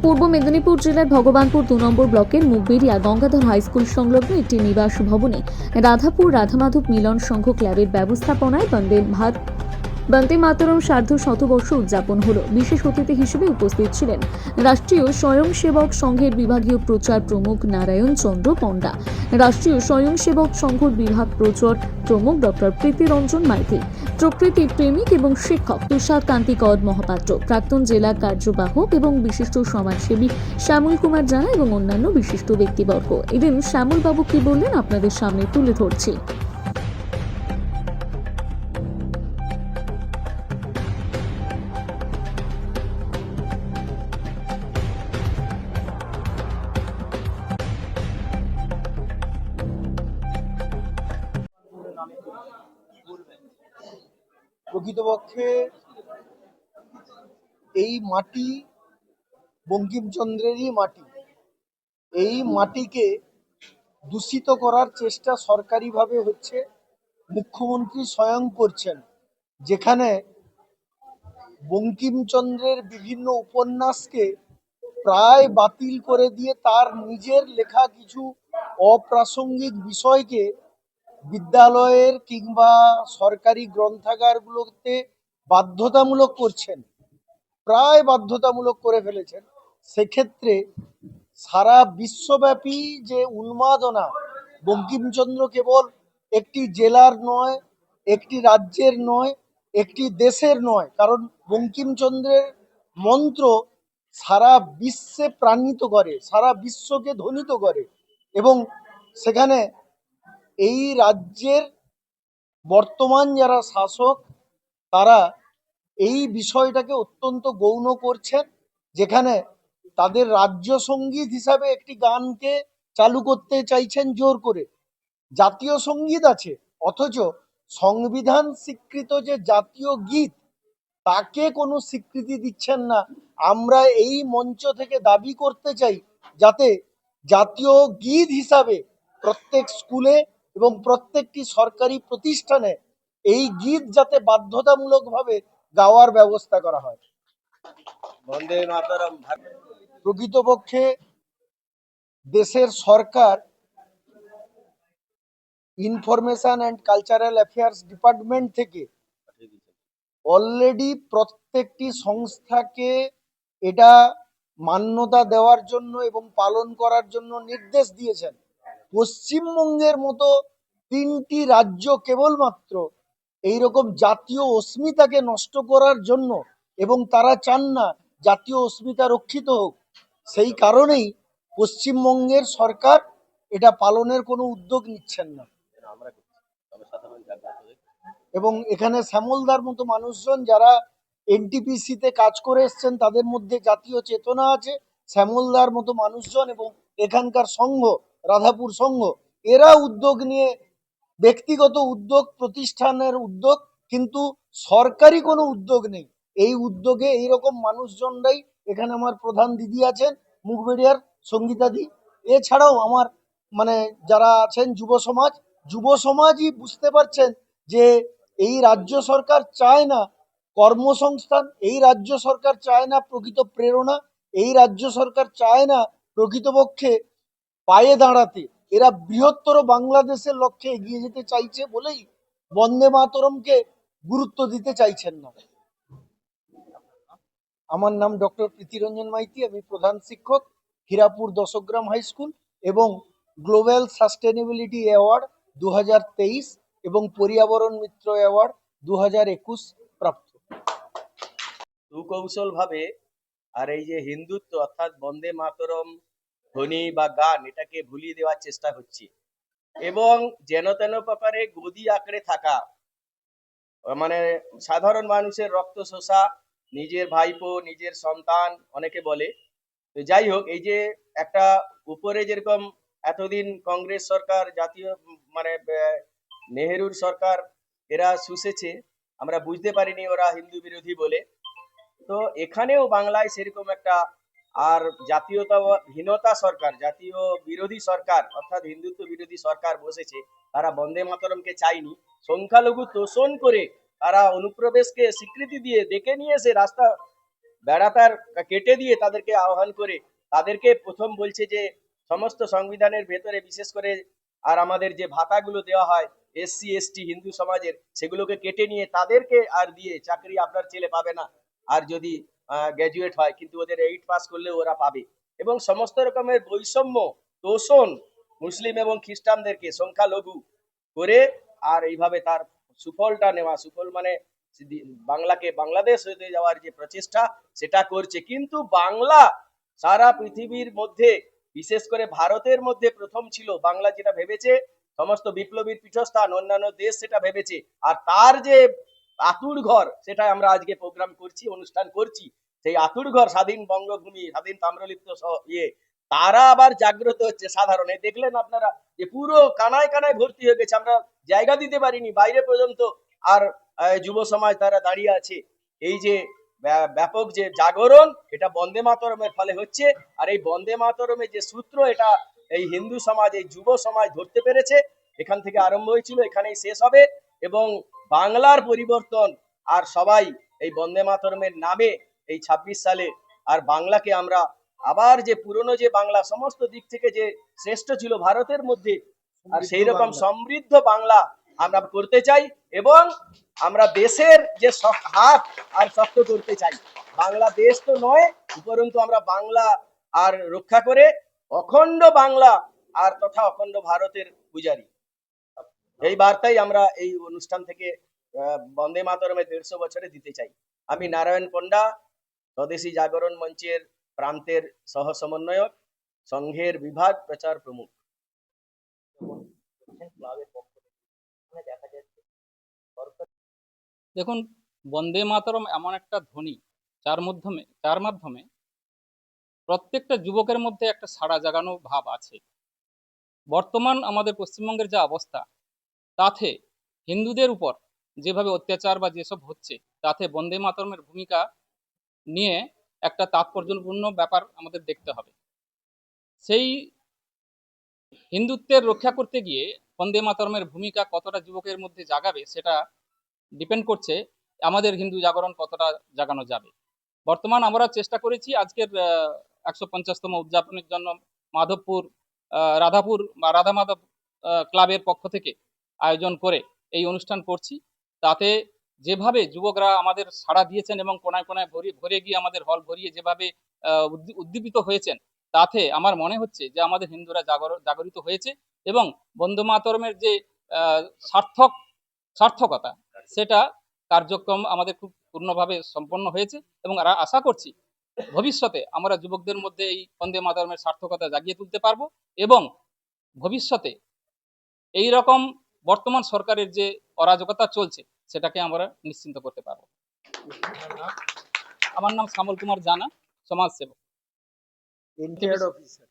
পূর্ব মেদিনীপুর জেলার ভগবানপুর ২ নম্বর ব্লকের মুগবেড়িয়া গঙ্গাধর হাইস্কুল সংলগ্ন একটি নিবাস ভবনে রাধাপুর রাধামাধব মিলন সংঘ ক্লাবের ব্যবস্থাপনায় বন্দে মাতরম সার্ধ শতবর্ষ উদযাপন হলো। বিশেষ অতিথি হিসেবে উপস্থিত ছিলেন রাষ্ট্রীয় স্বয়ংসেবক সংঘের বিভাগীয় প্রচার প্রমুখ নারায়ণ চন্দ্র পণ্ডা, রাষ্ট্রীয় স্বয়ংসেবক সংঘর বিভাগ প্রচার প্রমুখ ডক্টর প্রীতিরঞ্জন মাইতি, প্রকৃতি প্রেমিক এবং শিক্ষক তুষার কান্তি কদ মহাপাত্র, প্রাক্তন জেলা কার্যবাহক এবং বিশিষ্ট সমাজসেবী শ্যামল কুমার জানা এবং অন্যান্য বিশিষ্ট ব্যক্তিবর্গ। এদিন শ্যামল বাবু কি বললেন আপনাদের সামনে তুলে ধরছি। প্রকৃতপক্ষে এই মাটি বঙ্কিমচন্দ্রেরই মাটি। এই মাটিকে দূষিত করার চেষ্টা সরকারিভাবে হচ্ছে, মুখ্যমন্ত্রী স্বয়ং করছেন, যেখানে বঙ্কিমচন্দ্রের বিভিন্ন উপন্যাসকে প্রায় বাতিল করে দিয়ে তার নিজের লেখা কিছু অপ্রাসঙ্গিক বিষয়কে বিদ্যালয়ের কিংবা সরকারি গ্রন্থাগারগুলোতে বাধ্যতামূলক করছেন, প্রায় বাধ্যতামূলক করে ফেলেছেন। সেক্ষেত্রে সারা বিশ্বব্যাপী যে উন্মাদনা, বঙ্কিমচন্দ্র কেবল একটি জেলার নয়, একটি রাজ্যের নয়, একটি দেশের নয়, কারণ বঙ্কিমচন্দ্রের মন্ত্র সারা বিশ্বে প্রাণিত করে, সারা বিশ্বকে ধ্বনিত করে। এবং সেখানে এই রাজ্যের বর্তমান যারা শাসক, তারা এই বিষয়টাকে অত্যন্ত গৌণ করছেন, যেখানে তাদের রাজ্য সঙ্গীত হিসাবে একটি গানকে চালু করতে চাইছেন জোর করে। জাতীয় সঙ্গীত আছে, অথচ সংবিধান স্বীকৃত যে জাতীয় গীত, তাকে কোনো স্বীকৃতি দিচ্ছেন না। আমরা এই মঞ্চ থেকে দাবি করতে চাই যাতে জাতীয় গীত হিসাবে প্রত্যেক স্কুলে এবং প্রত্যেকটি সরকারি প্রতিষ্ঠানে এই গীত যাতে বাধ্যতামূলকভাবে গাওয়ার ব্যবস্থা করা হয়। বন্দে মাতরম। প্রকৃতপক্ষে দেশের সরকার information and cultural affairs department থেকে অলরেডি প্রত্যেকটি সংস্থাকে এটা মান্যতা দেওয়ার জন্য এবং পালন করার জন্য নির্দেশ দিয়েছেন। পশ্চিমবঙ্গের মতো 3টি রাজ্য কেবলমাত্র এইরকম জাতীয় অস্মিতাকে নষ্ট করার জন্য, এবং তারা চান না জাতীয় অস্মিতা রক্ষিত হোক, সেই কারণেই পশ্চিমবঙ্গের সরকার এটা পালনের কোনো উদ্যোগ নিচ্ছেন না। এবং এখানে শ্যামলদার মতো মানুষজন যারা এনটিপিসিতে কাজ করে এসছেন, তাদের মধ্যে জাতীয় চেতনা আছে। শ্যামলদার মতো মানুষজন এবং এখানকার সংঘ, রাধাপুর সংঘ, এরা উদ্যোগ নিয়ে, ব্যক্তিগত উদ্যোগ, প্রতিষ্ঠানের উদ্যোগ, কিন্তু সরকারি কোনো উদ্যোগ নেই। এই উদ্যোগে এইরকম মানুষজনরাই, এখানে আমার প্রধান দিদি আছেন মুগবেড়িয়ার সঙ্গীতাদি, এছাড়াও আমার যারা আছেন যুব সমাজই বুঝতে পারছেন যে এই রাজ্য সরকার চায় না কর্মসংস্থান, এই রাজ্য সরকার চায় না প্রকৃত প্রেরণা, এই রাজ্য সরকার চায় না প্রকৃতপক্ষে পায়ে দাঁড়াতে। এরা বৃহত্তর বাংলাদেশের লক্ষ্যে এগিয়ে যেতে চাইছে বলেই বন্দে মাতরমকে গুরুত্ব দিতে চাইছেন না। আমার নাম ডক্টর প্রীতিরঞ্জন মাইতি, আমি প্রধান শিক্ষক, হীরাপুর দশগ্রাম হাই স্কুল এবং গ্লোবাল সাস্টেনেবিলিটি অ্যাওয়ার্ড 2023 এবং পর্যাবরণ মিত্র অ্যাওয়ার্ড 2021 প্রাপ্ত। সুকৌশল ভাবে আর এই যে হিন্দুত্ব অর্থাৎ বন্দে মাতরম ধ্বনি বা গান, এটাকে ভুলিয়ে দেওয়ার চেষ্টা হচ্ছে এবং যেন তেন প্রকারে গদি আঁকড়ে থাকা, সাধারণ মানুষের রক্ত শোষা, নিজের ভাইপো, নিজের সন্তান অনেকে বলে। তো যাই হোক, এই যে একটা উপরে যেরকম এতদিন কংগ্রেস সরকার, জাতীয় নেহেরুর সরকার, এরা শুষেছে, আমরা বুঝতে পারিনি ওরা হিন্দু বিরোধী বলে। তো এখানেও বাংলায় সেরকম একটা আর জাতীয়তাহীনতা সরকার, জাতীয় বিরোধী সরকার অর্থাৎ হিন্দুত্ব বিরোধী সরকার বসেছে। তারা বন্দে মাতরমকে চাইনি, সংখ্যালঘু তোষণ করে তারা অনুপ্রবেশকে স্বীকৃতি দিয়ে ডেকে নিয়ে এসে রাস্তা বেড়া তার কেটে দিয়ে তাদেরকে আহ্বান করে তাদেরকে প্রথম বলছে যে সমস্ত সংবিধানের ভেতরে বিশেষ করে আর আমাদের যে ভাতাগুলো দেওয়া হয় এসসি এসটি হিন্দু সমাজের, সেগুলোকে কেটে নিয়ে তাদেরকে আর দিয়ে চাকরি আপনার ছেলে পাবে না, আর যদি গ্র্যাজুয়েট হয়, কিন্তু ওদের 8 পাস করলে ওরা পাবে। এবং সমস্ত রকমের বৈষম্য তোষণ মুসলিম এবং খ্রিস্টানদেরকে সংখ্যালঘু করে আর এইভাবে তার সুফলটা নেওয়া, সুফল মানে বাংলাকে বাংলাদেশ হতে যাওয়ার যে প্রচেষ্টা সেটা করছে। কিন্তু বাংলা সারা পৃথিবীর মধ্যে বিশেষ করে ভারতের মধ্যে প্রথম ছিল। বাংলা যেটা ভেবেছে সমস্ত বিপ্লবীর পীঠস্থান, অন্যান্য দেশ সেটা ভেবেছে, আর তার যে আতুর ঘর সেটা আমরা আজকে প্রোগ্রাম করছি, অনুষ্ঠান করছি। সেই আতুর ঘর স্বাধীন বঙ্গভূমি, স্বাধীন তাম্রলিপ্ত তারা আবার জাগ্রত হচ্ছে। সাধারণ দেখলেন আপনারা যে পুরো কানায় কানায় ভর্তি হয়ে গেছে, আমরা জায়গা দিতে পারিনি বাইরে পর্যন্ত, আর যুব সমাজ তারা দাঁড়িয়ে আছে। এই যে ব্যাপক যে জাগরণ, এটা বন্দে মাতরমের ফলে হচ্ছে। আর এই বন্দে মাতরমের যে সূত্র, এটা এই হিন্দু সমাজ, এই যুব সমাজ ধরতে পেরেছে। এখান থেকে আরম্ভ হয়েছিল, এখানেই শেষ হবে। এবং বাংলার পরিবর্তন, আর সবাই এই বন্দে মাতরমের নামে এই 26 সালে আর বাংলাকে আমরা আবার যে পুরনো যে বাংলা সমস্ত দিক থেকে যে শ্রেষ্ঠ ছিল ভারতের মধ্যে, আর সেই রকম সমৃদ্ধ বাংলা আমরা করতে চাই। এবং আমরা দেশের যে হাত আর শক্ত করতে চাই। বাংলাদেশ তো নয়, উপরন্তু আমরা বাংলা আর রক্ষা করে অখণ্ড বাংলা আর তথা অখণ্ড ভারতের পূজারী। এই বার্তাই আমরা এই অনুষ্ঠান থেকে বন্দে মাতরমের 150 বছরে দিতে চাই। আমি নারায়ণ পণ্ডা, স্বদেশী জাগরণ মঞ্চের প্রান্তের সহ সমন্বয়ক, সংঘের বিভাগ প্রচার প্রমুখ। দেখুন, বন্দে মাতরম এমন একটা ধ্বনি যার মাধ্যমে প্রত্যেকটা যুবকের মধ্যে একটা সাড়া জাগানো ভাব আছে। বর্তমান আমাদের পশ্চিমবঙ্গের যা অবস্থা, তাতে হিন্দুদের উপর যেভাবে অত্যাচার বা যেসব হচ্ছে, তাতে বন্দে মাতরমের ভূমিকা নিয়ে একটা তাৎপর্যপূর্ণ ব্যাপার আমাদের দেখতে হবে। সেই হিন্দুত্বের রক্ষা করতে গিয়ে বন্দে মাতরমের ভূমিকা কতটা যুবকের মধ্যে জাগাবে, সেটা ডিপেন্ড করছে আমাদের হিন্দু জাগরণ কতটা জাগানো যাবে। বর্তমান আমরা চেষ্টা করেছি আজকের 150তম উদযাপনের জন্য মাধবপুর রাধাপুর বা রাধা মাধব ক্লাবের পক্ষ থেকে আয়োজন করে এই অনুষ্ঠান করছি। তাতে যেভাবে যুবকরা আমাদের সাড়া দিয়েছেন এবং কোনায় কোনায় ভরে গিয়ে আমাদের হল ভরিয়ে যেভাবে উদ্দীপিত হয়েছেন, তাতে আমার মনে হচ্ছে যে আমাদের হিন্দুরা জাগরিত হয়েছে এবং বন্দে মাতরমের যে সার্থকতা, সেটা কার্যক্রম আমাদের খুব পূর্ণভাবে সম্পন্ন হয়েছে। এবং আশা করছি ভবিষ্যতে আমরা যুবকদের মধ্যে এই বন্দে মাতরমের সার্থকতা জাগিয়ে তুলতে পারবো এবং ভবিষ্যতে এই রকম বর্তমান সরকারের যে অরাজকতা চলছে সেটাকে আমরা নিশ্চিন্ত করতে পারবো। আমার নাম শ্যামল কুমার জানা, সমাজসেবক। NTR officer.